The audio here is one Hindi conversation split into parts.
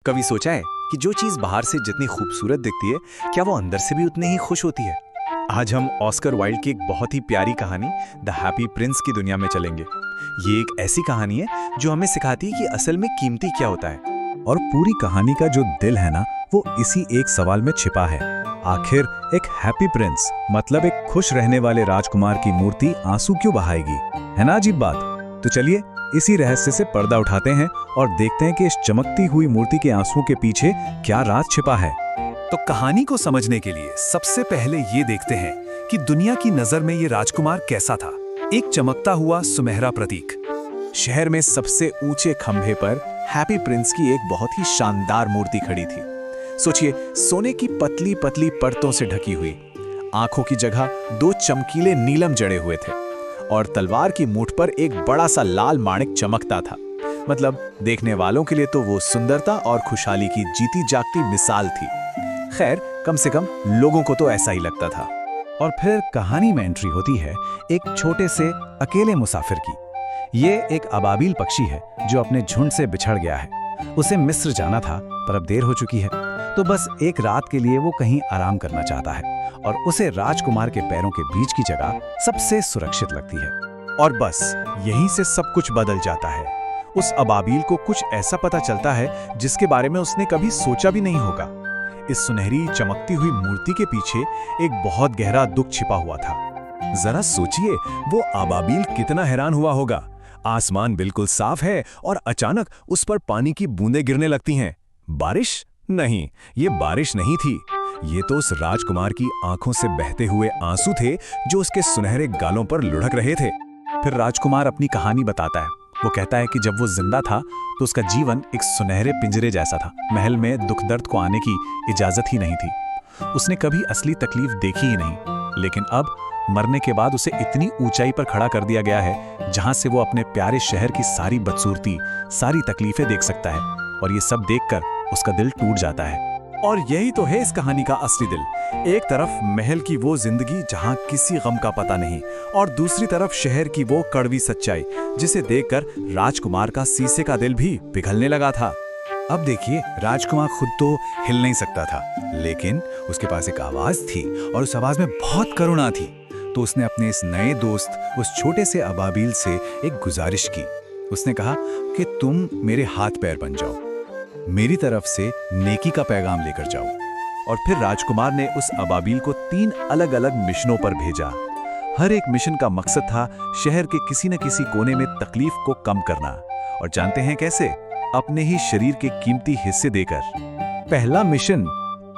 कभी सोचा है कि जो चीज बाहर से जितनी खूबसूरत दिखती है, क्या वो अंदर से भी उतनी ही खुश होती है? आज हम ऑस्कर वाइल्ड की एक बहुत ही प्यारी कहानी द हैप्पी प्रिंस की दुनिया में चलेंगे। ये एक ऐसी कहानी है जो हमें सिखाती है कि असल में कीमती क्या होता है। और पूरी कहानी का जो दिल है ना, वो इसी एक सवाल में छिपा है। आखिर एक हैप्पी प्रिंस मतलब एक खुश रहने वाले राजकुमार की मूर्ति आंसू क्यों बहाएगी? है ना अजीब बात। तो चलिए इसी रहस्य से पर्दा उठाते हैं और देखते हैं कि इस चमकती हुई मूर्ति के आंसुओं के पीछे क्या राज छिपा है। तो कहानी को समझने के लिए सबसे पहले ये देखते हैं कि दुनिया की नजर में ये राजकुमार कैसा था। एक चमकता हुआ सुनहरा प्रतीक। शहर में सबसे ऊंचे खंभे पर हैप्पी प्रिंस की एक बहुत ही शानदार मूर्ति खड़ी थी। सोचिए, सोने की पतली पतली परतों से ढकी हुई, आंखों की जगह दो चमकीले नीलम जड़े हुए थे और तलवार की मूठ पर एक बड़ा सा लाल माणिक चमकता था। मतलब देखने वालों के लिए तो वो सुंदरता और खुशहाली की जीती जागती मिसाल थी। खैर, कम से कम लोगों को तो ऐसा ही लगता था। और फिर कहानी में एंट्री होती है एक छोटे से अकेले मुसाफिर की। ये एक अबाबिल पक्षी है जो अपने झुंड से बिछड़ गया है। उसे मिस्र जाना था, पर अब देर हो चुकी है, तो बस एक रात के लिए वो कहीं आराम करना चाहता है और उसे राजकुमार के पैरों के बीच की जगह सबसे सुरक्षित लगती है। और बस यहीं से सब कुछ बदल जाता है। उस अबाबिल को कुछ ऐसा पता चलता है जिसके बारे में उसने कभी सोचा भी नहीं होगा। इस सुनहरी चमकती हुई मूर्ति के पीछे एक बहुत गहरा दुख छिपा हुआ था। जरा सोचिए, वो अबाबिल कितना हैरान हुआ होगा। आसमान बिल्कुल साफ है और अचानक उस पर पानी की बूंदें गिरने लगती हैं। बारिश? नहीं, ये बारिश नहीं थी। ये तो उस राजकुमार की आंखों से बहते हुए आंसू थे जो उसके सुनहरे गालों पर लुढ़क रहे थे। फिर राजकुमार अपनी कहानी बताता है। वो कहता है कि जब वो जिंदा था तो उसका जीवन एक सुनहरे पिंजरे जैसा था। महल में दुख दर्द को आने की इजाजत ही नहीं थी। उसने कभी असली तकलीफ देखी ही नहीं। लेकिन अब मरने के बाद उसे इतनी ऊंचाई पर खड़ा कर दिया गया है जहां से वो अपने प्यारे शहर की सारी बदसूरती, सारी तकलीफें देख सकता है। और ये सब देखकर उसका दिल टूट जाता है। और यही तो है इस कहानी का असली दिल। एक तरफ महल की वो जिंदगी जहां किसी गम का पता नहीं, और दूसरी तरफ शहर की वो कड़वी सच्चाई जिसे देखकर राजकुमार का शीशे का दिल भी पिघलने लगा था। अब देखिए, राजकुमार खुद तो हिल नहीं सकता था, लेकिन उसके पास एक आवाज थी और उस आवाज में बहुत करुणा थी। तो उसने अपने इस नए दोस्त, उस छोटे से अबाबिल से एक गुजारिश की। उसने कहा कि तुम मेरे हाथ पैर बन जाओ, मेरी तरफ से नेकी का पैगाम लेकर जाओ। और फिर राजकुमार ने उस अबाबिल को 3 अलग-अलग मिशनों पर भेजा। हर एक मिशन का मकसद था शहर के किसी न किसी कोने में तकलीफ को कम करना। और जानते हैं कैसे? अपने ही शरीर के कीमती हिस्से देकर। पहला मिशन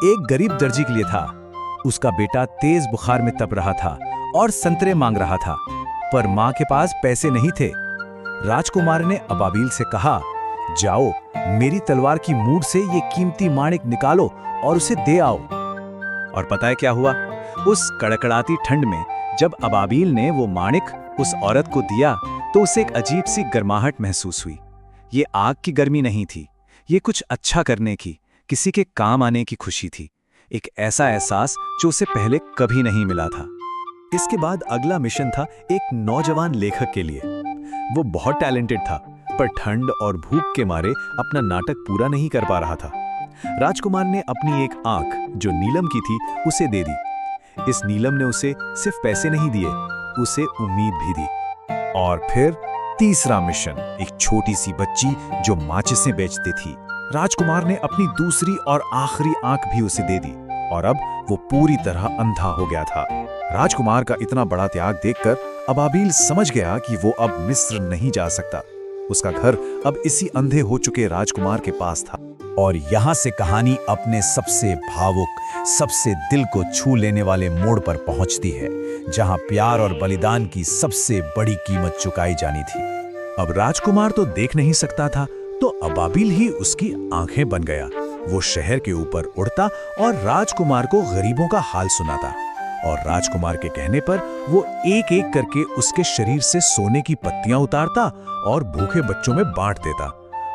एक गरीब दर्जी के लिए था। उसका बेटा तेज बुखार में तप रहा था और संतरे मांग रहा था, पर मां के पास पैसे नहीं थे। राजकुमार ने अबाबिल से कहा, जाओ, मेरी तलवार की मूठ से ये कीमती माणिक निकालो और उसे दे आओ। और पता है क्या हुआ? उस कड़कड़ाती ठंड में जब अबाबिल ने वो माणिक उस औरत को दिया तो उसे एक अजीब सी गर्माहट महसूस हुई। ये आग की गर्मी नहीं थी, ये कुछ अच्छा करने की, किसी के काम आने की खुशी थी। एक ऐसा एहसास जो उसे पहले कभी नहीं मिला था। इसके बाद अगला मिशन था एक नौजवान लेखक के लिए। वो बहुत टैलेंटेड था, पर ठंड और भूख के मारे अपना नाटक पूरा नहीं कर पा रहा था। राजकुमार ने अपनी एक आंख जो नीलम की थी उसे दे दी। इस नीलम ने उसे सिर्फ पैसे नहीं दिए, उसे उम्मीद भी दी। और फिर तीसरा मिशन, एक छोटी सी बच्ची जो माचिसें बेचती थी। राजकुमार ने अपनी दूसरी और आखिरी आंख भी उसे दे दी और अब वो पूरी तरह अंधा हो गया था। राजकुमार का इतना बड़ा त्याग देखकर अबाबिल समझ गया कि वो अब मिस्र नहीं जा सकता। उसका घर अब इसी अंधे हो चुके राजकुमार के पास था। और यहाँ से कहानी अपने सबसे भावुक, सबसे दिल को छू लेने वाले मोड़ पर पहुंचती है, जहां प्यार और बलिदान की सबसे बड़ी कीमत चुकाई जानी थी। अब राजकुमार तो देख नहीं सकता था, तो अबाबिल ही उसकी आंखें बन गया। वो शहर के ऊपर उड़ता और राजकुमार को गरीबों का हाल सुनाता। और राजकुमार के कहने पर वो एक एक करके उसके शरीर से सोने की पत्तियां उतारता और भूखे बच्चों में बांट देता।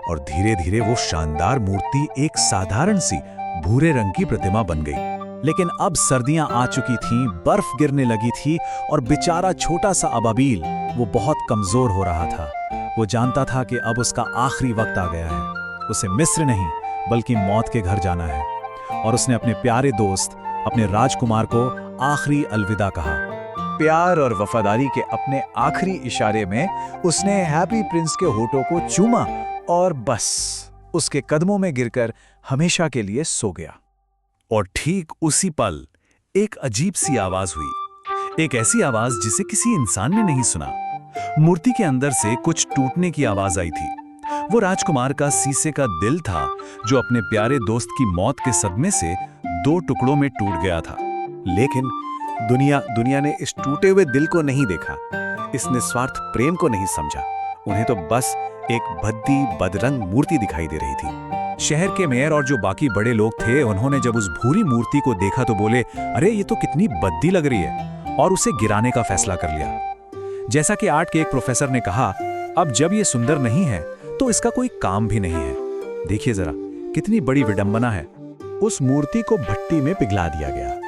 और धीरे धीरे वो शानदार मूर्ति एक साधारण सी भूरे रंग की प्रतिमा बन गई। लेकिन अब सर्दियां आ चुकी थीं, बर्फ गिरने लगी थी और बेचारा छोटा सा अबाबिल वो बहुत कमजोर हो रहा था। वो जानता था कि अब उसका आखिरी वक्त आ गया है। उसे मिस्र नहीं बल्कि मौत के घर जाना है। और उसने अपने प्यारे दोस्त, अपने राजकुमार को आखिरी अलविदा कहा। प्यार और वफादारी के अपने आखिरी इशारे में उसने हैप्पी प्रिंस के होठों को चूमा और बस उसके कदमों में गिरकर हमेशा के लिए सो गया। और ठीक उसी पल एक अजीब सी आवाज हुई, एक ऐसी आवाज जिसे किसी इंसान ने नहीं सुना। मूर्ति के अंदर से कुछ टूटने की आवाज आई थी। वो राजकुमार का शीशे का दिल था, जो अपने प्यारे दोस्त की मौत के सदमे से 2 टुकड़ों में टूट गया था। लेकिन दुनिया ने इस टूटे हुए दिल को नहीं देखा, इस निस्वार्थ प्रेम को नहीं समझा। उन्हें तो बस एक भद्दी बदरंग मूर्ति दिखाई दे रही थी। शहर के मेयर और जो बाकी बड़े लोग थे, उन्होंने जब उस भूरी मूर्ति को देखा तो बोले, अरे ये तो कितनी बद्दी लग रही है, और उसे गिराने का फैसला कर लिया। जैसा कि आर्ट के एक प्रोफेसर ने कहा, अब जब ये सुंदर नहीं है तो इसका कोई काम भी नहीं है। देखिए जरा कितनी बड़ी विडंबना है। उस मूर्ति को भट्टी में पिघला दिया गया।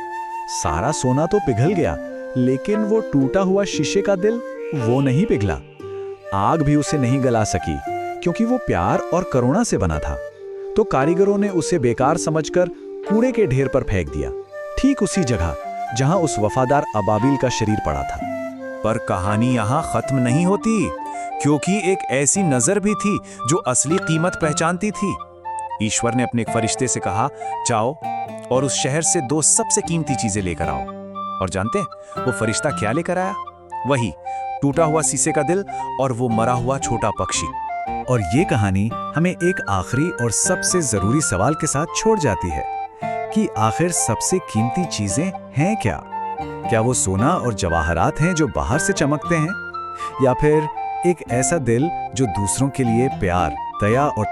सारा सोना तो पिघल गया, लेकिन वो टूटा हुआ शीशे का दिल, वो नहीं पिघला। आग भी उसे नहीं गला सकी, क्योंकि वो प्यार और करुणा से बना था। तो कारीगरों ने उसे बेकार समझकर कूड़े के ढेर पर फेंक दिया, ठीक उसी जगह जहां उस वफादार अबाबिल का शरीर पड़ा था। पर कहानी यहाँ खत्म नहीं होती, क्योंकि एक ऐसी नजर भी थी जो असली कीमत पहचानती थी। ईश्वर ने अपने एक फरिश्ते से कहा, जाओ और उस शहर से 2 सबसे कीमती चीजें लेकर आओ। और जानते हैं वो फरिश्ता क्या लेकर आया? वही टूटा हुआ शीशे का दिल और वो मरा हुआ छोटा पक्षी। और ये कहानी हमें एक आखिरी और सबसे जरूरी सवाल के साथ छोड़ जाती है कि आखिर सबसे कीमती चीजें हैं क्या? क्या वो सोना और जवाहरात हैं जो बाहर से चमकते हैं, या फिर एक ऐसा दिल जो दूसरों के लिए प्यार, दया और